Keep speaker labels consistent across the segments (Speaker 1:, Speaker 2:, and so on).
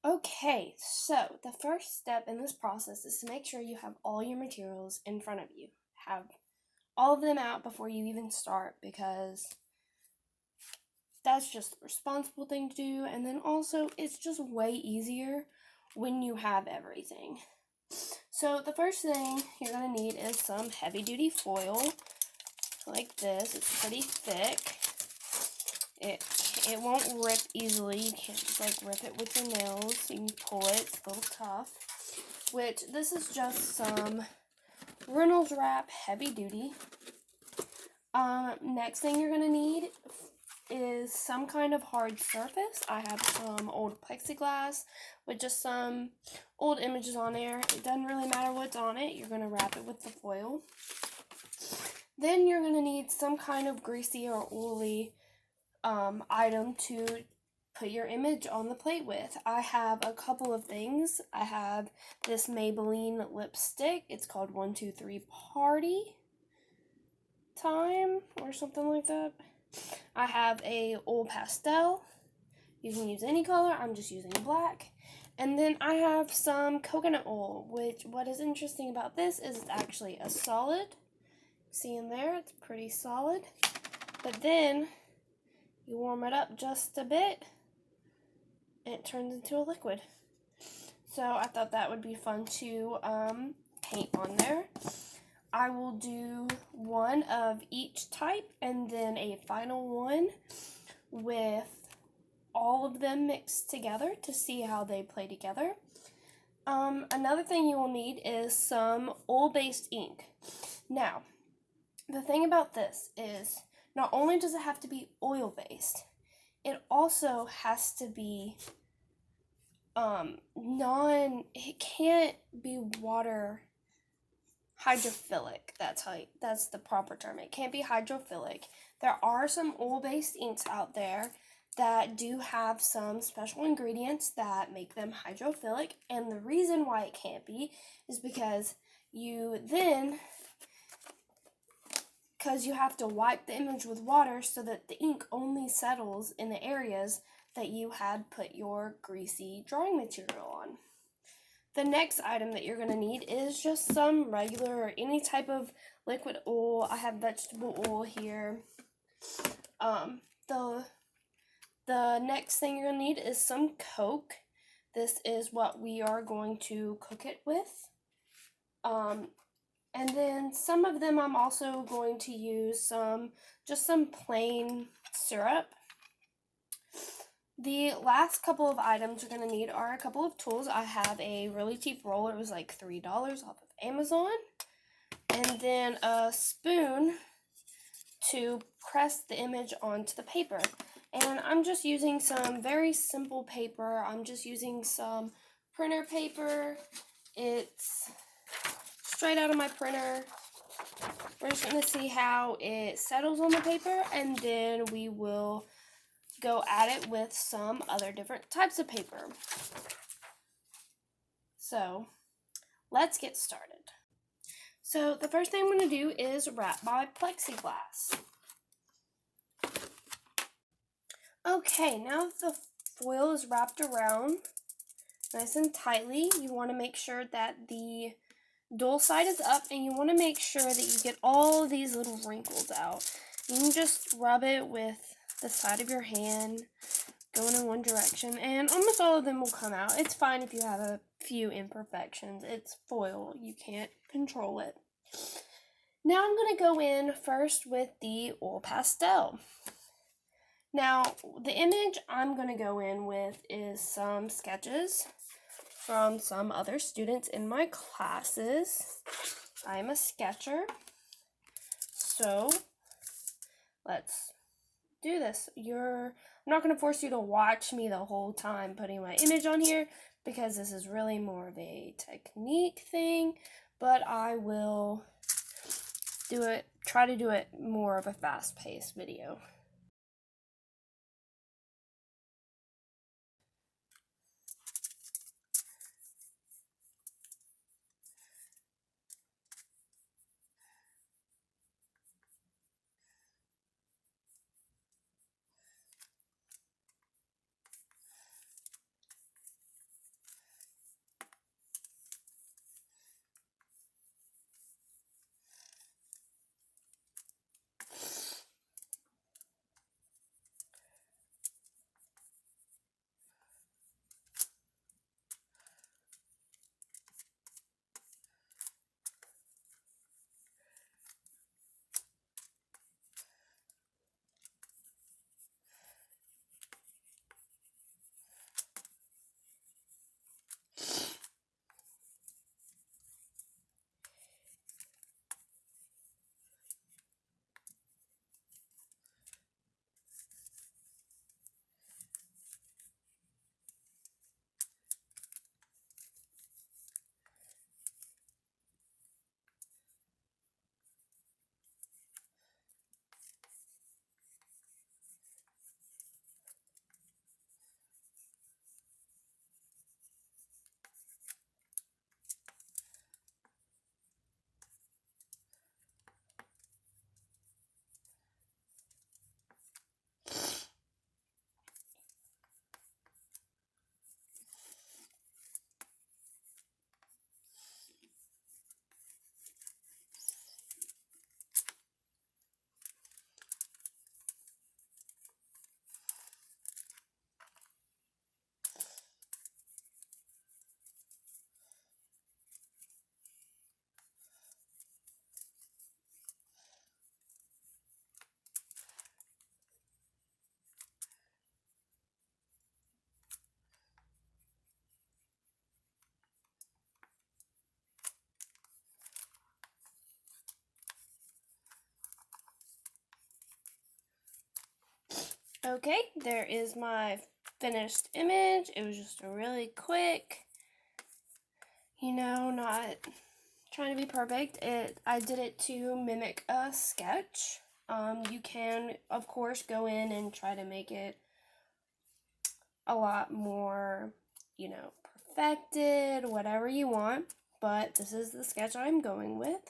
Speaker 1: Okay, so the first step in this process is to make sure you have all your materials in front of you. Have all of them out before you even start, because that's just the responsible thing to do, and then also it's just way easier when you have everything. So the first thing you're going to need is some heavy-duty foil like this. It's pretty thick. It won't rip easily. You can't just like rip it with your nails. You can pull it. It's a little tough. Which, this is just some Reynolds wrap, heavy duty. Next thing you're gonna need is some kind of hard surface. I have some old plexiglass with just some old images on there. It doesn't really matter what's on it. You're gonna wrap it with the foil. Then you're gonna need some kind of greasy or oily item to put your image on the plate with. I have a couple of things. I have this Maybelline lipstick. It's called 123 Party Time or something like that. I have a old pastel. You can use any color. I'm just using black. And then I have some coconut oil, which what is interesting about this is it's actually a solid. See in there, it's pretty solid. But then you warm it up just a bit, and it turns into a liquid. So I thought that would be fun to paint on there. I will do one of each type and then a final one with all of them mixed together to see how they play together. Another thing you will need is some oil-based ink. Now, the thing about this is not only does it have to be oil-based, it also has to be it can't be water hydrophilic. That's the proper term. It can't be hydrophilic. There are some oil-based inks out there that do have some special ingredients that make them hydrophilic, and the reason why it can't be is because you have to wipe the image with water so that the ink only settles in the areas that you had put your greasy drawing material on. The next item that you're going to need is just some regular or any type of liquid oil. I have vegetable oil here. The next thing you're going to need is some Coke. This is what we are going to cook it with. And then some of them I'm also going to use some plain syrup. The last couple of items you're going to need are a couple of tools. I have a really cheap roller. It was like $3 off of Amazon. And then a spoon to press the image onto the paper. And I'm just using some very simple paper. I'm just using some printer paper. It's straight out of my printer. We're just going to see how it settles on the paper, and then we will go at it with some other different types of paper. So let's get started. So the first thing I'm going to do is wrap my plexiglass. Okay, now that the foil is wrapped around nice and tightly, you want to make sure that the dull side is up, and you want to make sure that you get all these little wrinkles out. You can just rub it with the side of your hand, going in one direction, and almost all of them will come out. It's fine if you have a few imperfections. It's foil. You can't control it. Now I'm going to go in first with the oil pastel. Now, the image I'm going to go in with is some sketches from some other students in my classes. I'm a sketcher, so let's do this. I'm not going to force you to watch me the whole time putting my image on here, because this is really more of a technique thing, but I will try to do it more of a fast-paced video. Okay, there is my finished image. It was just a really quick, not trying to be perfect. I did it to mimic a sketch. You can, of course, go in and try to make it a lot more, perfected, whatever you want. But this is the sketch I'm going with.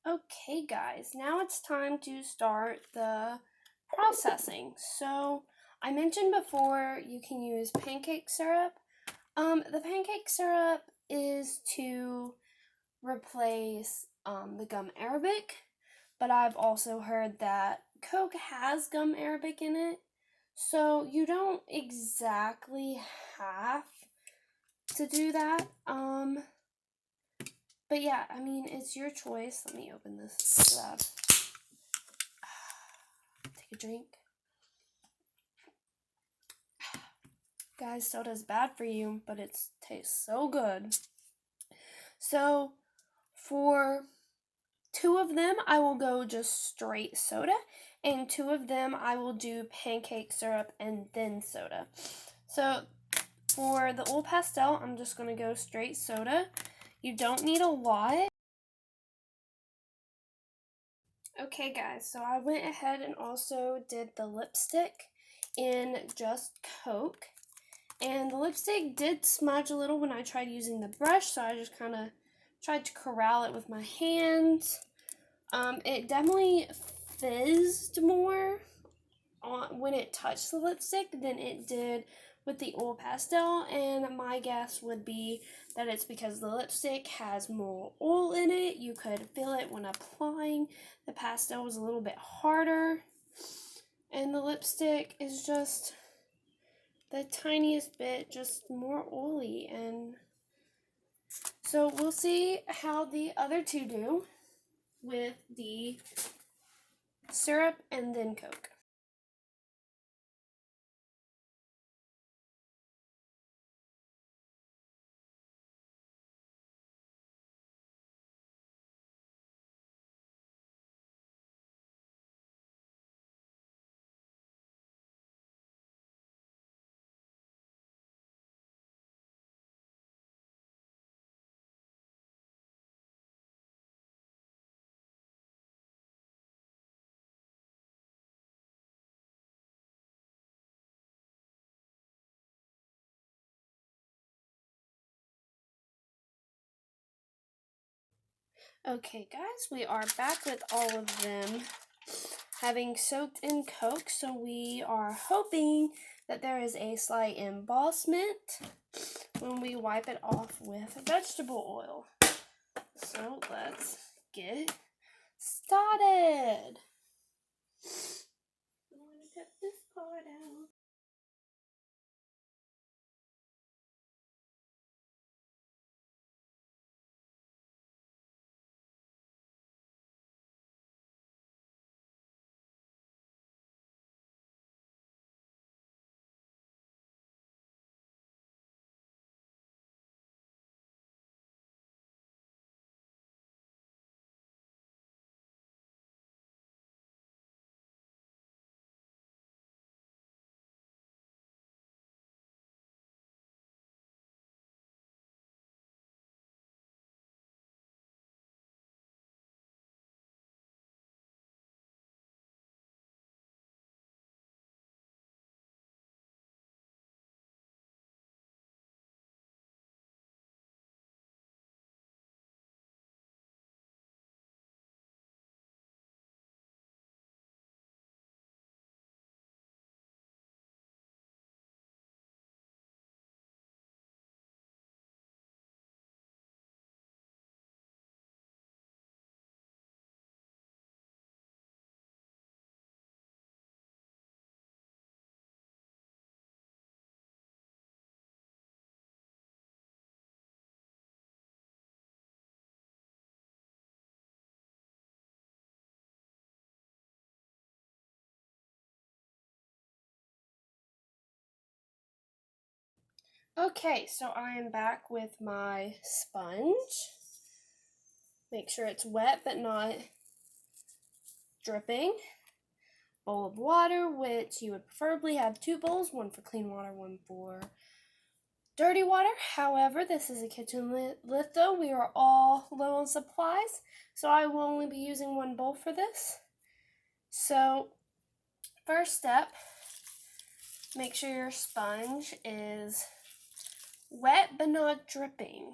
Speaker 1: Okay, guys, now it's time to start the processing. So, I mentioned before you can use pancake syrup. The pancake syrup is to replace the gum arabic, but I've also heard that Coke has gum arabic in it, so you don't exactly have to do that. But yeah, I mean, it's your choice. Let me open this lab. Take a drink. Guys, soda's bad for you, but it tastes so good. So, for 2 of them, I will go just straight soda, and 2 of them, I will do pancake syrup and then soda. So, for the old pastel, I'm just going to go straight soda. You don't need a lot. Okay, guys, so I went ahead and also did the lipstick in just Coke. And the lipstick did smudge a little when I tried using the brush, so I just kind of tried to corral it with my hands. It definitely fizzed more when it touched the lipstick than it did with the oil pastel, and my guess would be that it's because the lipstick has more oil in it. You could feel it when applying. The pastel was a little bit harder, and the lipstick is just the tiniest bit just more oily. And so we'll see how the other two do with the syrup and then Coke. Okay guys, we are back with all of them having soaked in Coke, so we are hoping that there is a slight embossment when we wipe it off with vegetable oil. So let's get started. I'm going to cut this part out. Okay, so I am back with my sponge. Make sure it's wet but not dripping. Bowl of water, which you would preferably have 2 bowls, one for clean water, one for dirty water. However, this is a kitchen litho. We are all low on supplies, so I will only be using 1 bowl for this. So, first step, make sure your sponge is wet but not dripping.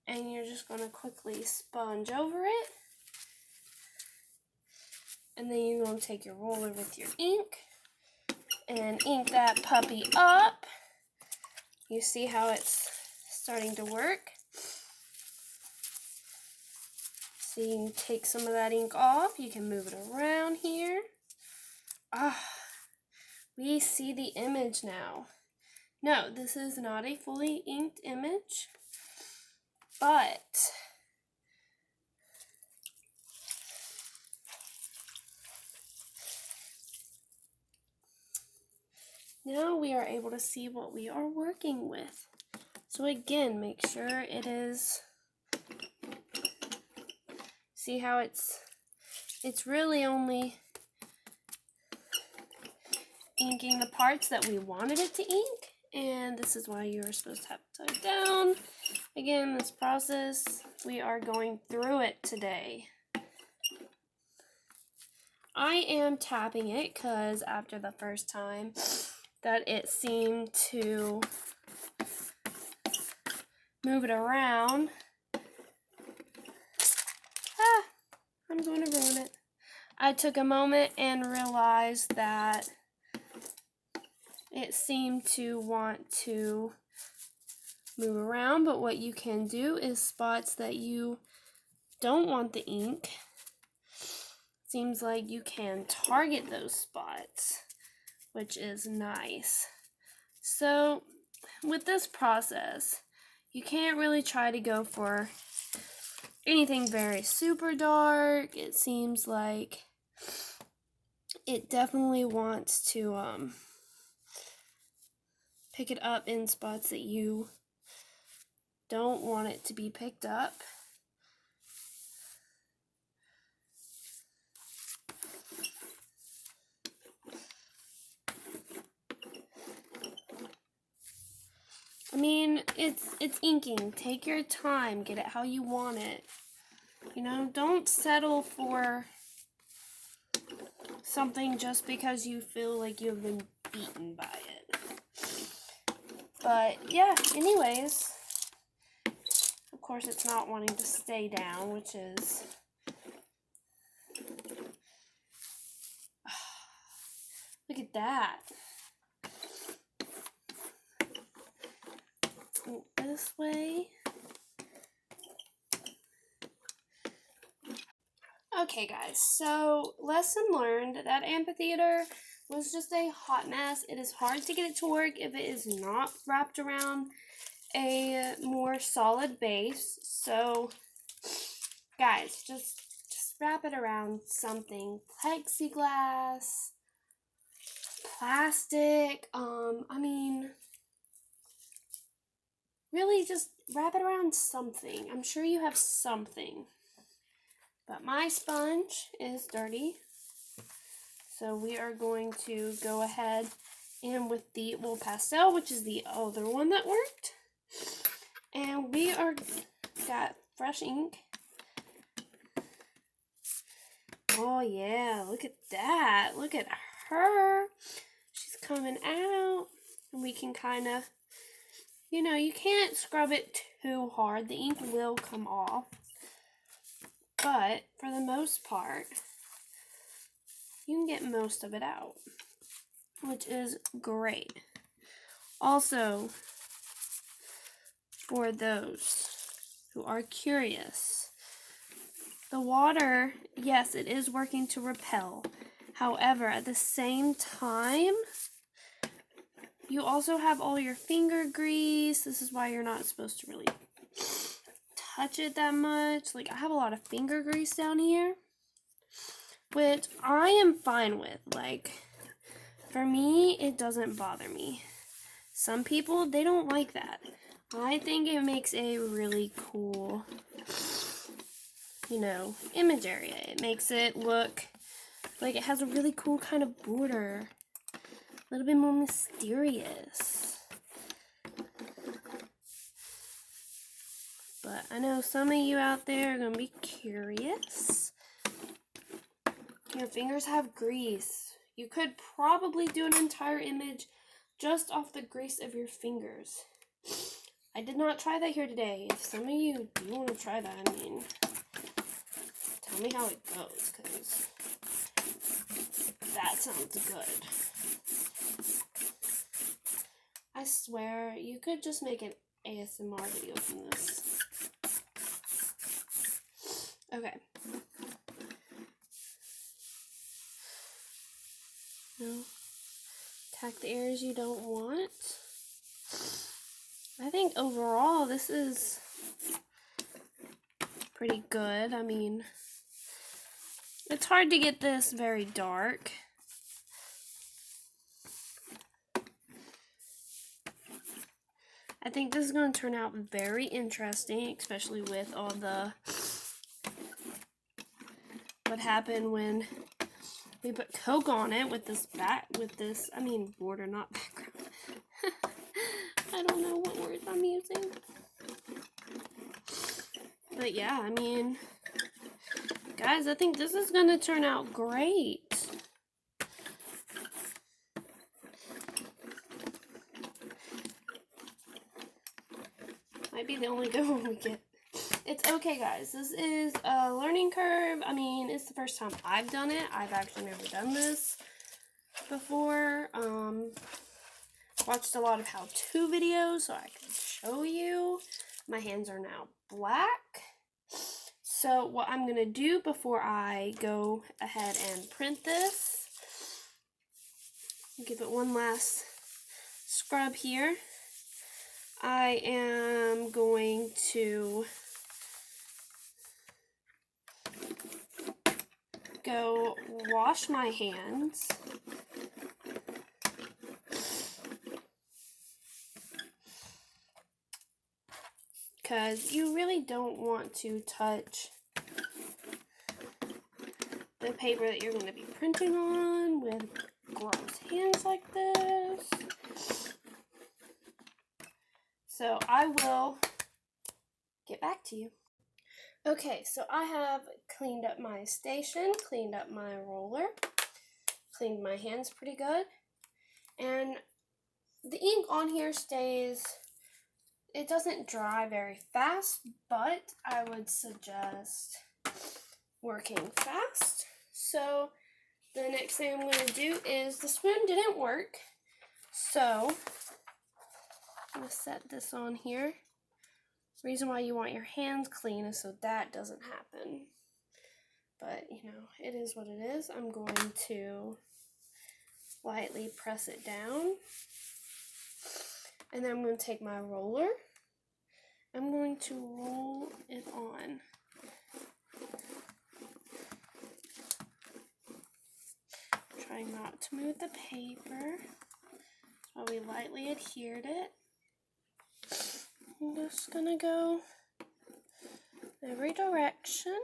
Speaker 1: And you're just going to quickly sponge over it. And then you're going to take your roller with your ink and ink that puppy up. You see how it's starting to work? So you can take some of that ink off. You can move it around here. We see the image now. No, this is not a fully inked image, but now we are able to see what we are working with. So again, make sure it is, see how it's really only inking the parts that we wanted it to ink, and this is why you're supposed to have it tied down. Again, this process, we are going through it today. I am tapping it because after the first time that it seemed to move it around, I'm going to ruin it. I took a moment and realized that it seemed to want to move around, but what you can do is spots that you don't want the ink, seems like you can target those spots, which is nice. So with this process, you can't really try to go for anything very super dark. It seems like it definitely wants to pick it up in spots that you don't want it to be picked up. I mean, it's inking. Take your time. Get it how you want it. You know, don't settle for something just because you feel like you've been beaten by it. But yeah, anyways, of course it's not wanting to stay down, which is look at that. This way. Okay guys, so lesson learned, that amphitheater was just a hot mess. It is hard to get it to work if it is not wrapped around a more solid base. So guys, just wrap it around something. Plexiglass, plastic, I mean, really just wrap it around something. I'm sure you have something. But my sponge is dirty, so we are going to go ahead and with the wool pastel, which is the other one that worked, and we are got fresh ink. Oh yeah, look at that. Look at her. She's coming out, and we can kind of, you know, you can't scrub it too hard. The ink will come off. But for the most part, you can get most of it out, which is great. Also, for those who are curious, the water, yes, it is working to repel. However, at the same time, you also have all your finger grease. This is why you're not supposed to really touch it that much. Like, I have a lot of finger grease down here, which I am fine with. Like, for me, it doesn't bother me. Some people, they don't like that. I think it makes a really cool, you know, image area. It makes it look like it has a really cool kind of border. A little bit more mysterious. But I know some of you out there are going to be curious. Your fingers have grease. You could probably do an entire image just off the grease of your fingers. I did not try that here today. If some of you do want to try that, I mean, tell me how it goes, because that sounds good. I swear, you could just make an ASMR video from this. Okay. No. Attack the areas you don't want. I think overall this is pretty good. I mean, it's hard to get this very dark. I think this is going to turn out very interesting, especially with all the what happened when we put Coke on it with this border, not background. I don't know what words I'm using. But yeah, I mean, guys, I think this is going to turn out great. Might be the only good one we get. it's okay, guys. This is a learning curve. I mean, it's the first time I've done it. I've actually never done this before. Watched a lot of how-to videos so I can show you. My hands are now black. So what I'm going to do before I go ahead and print this, give it one last scrub here. I am going to go wash my hands. Because you really don't want to touch the paper that you're going to be printing on with gross hands like this. So I will get back to you. Okay, so I have cleaned up my station, cleaned up my roller, cleaned my hands pretty good, and the ink on here stays, it doesn't dry very fast, but I would suggest working fast. So the next thing I'm going to do is, the spoon didn't work, so I'm going to set this on here. The reason why you want your hands clean is so that doesn't happen. But, you know, it is what it is. I'm going to lightly press it down. And then I'm going to take my roller. I'm going to roll it on. Trying not to move the paper. While we lightly adhered it. I'm just gonna go every direction.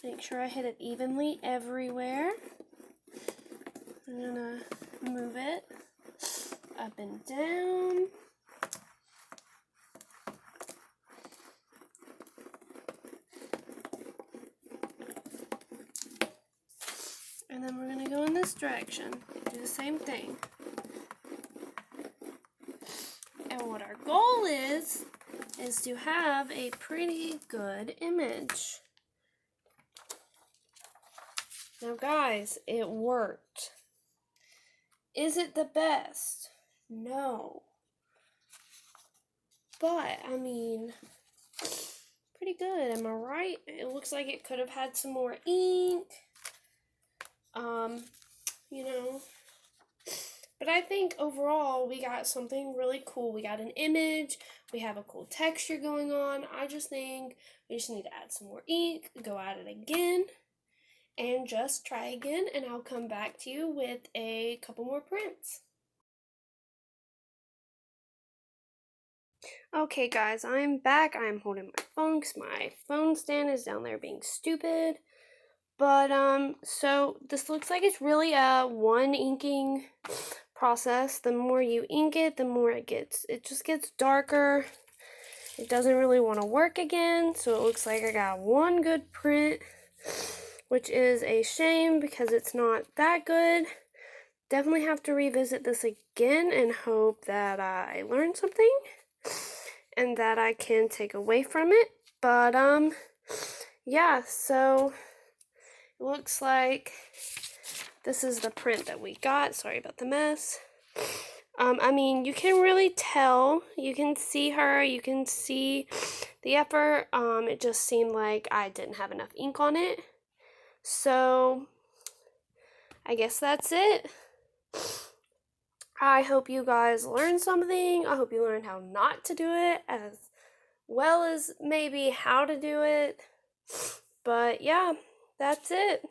Speaker 1: Make sure I hit it evenly everywhere. I'm gonna move it up and down. And then we're gonna go in this direction. Do the same thing. And what our goal is to have a pretty good image. Now guys, it worked. Is it the best? No. But, I mean, pretty good, am I right? It looks like it could have had some more ink. You know. But I think overall we got something really cool. We got an image, we have a cool texture going on. I just think we just need to add some more ink, go at it again, and just try again, and I'll come back to you with a couple more prints. Okay guys, I'm back. I'm holding my phone because my phone stand is down there being stupid. But, so this looks like it's really a one inking process. The more you ink it, the more it just gets darker. It doesn't really want to work again, so it looks like I got one good print, which is a shame because it's not that good. Definitely have to revisit this again and hope that I learned something and that I can take away from it. But, yeah, so it looks like this is the print that we got. Sorry about the mess. I mean, you can really tell. You can see her. You can see the effort. It just seemed like I didn't have enough ink on it. So, I guess that's it. I hope you guys learned something. I hope you learned how not to do it as well as maybe how to do it. But yeah, that's it.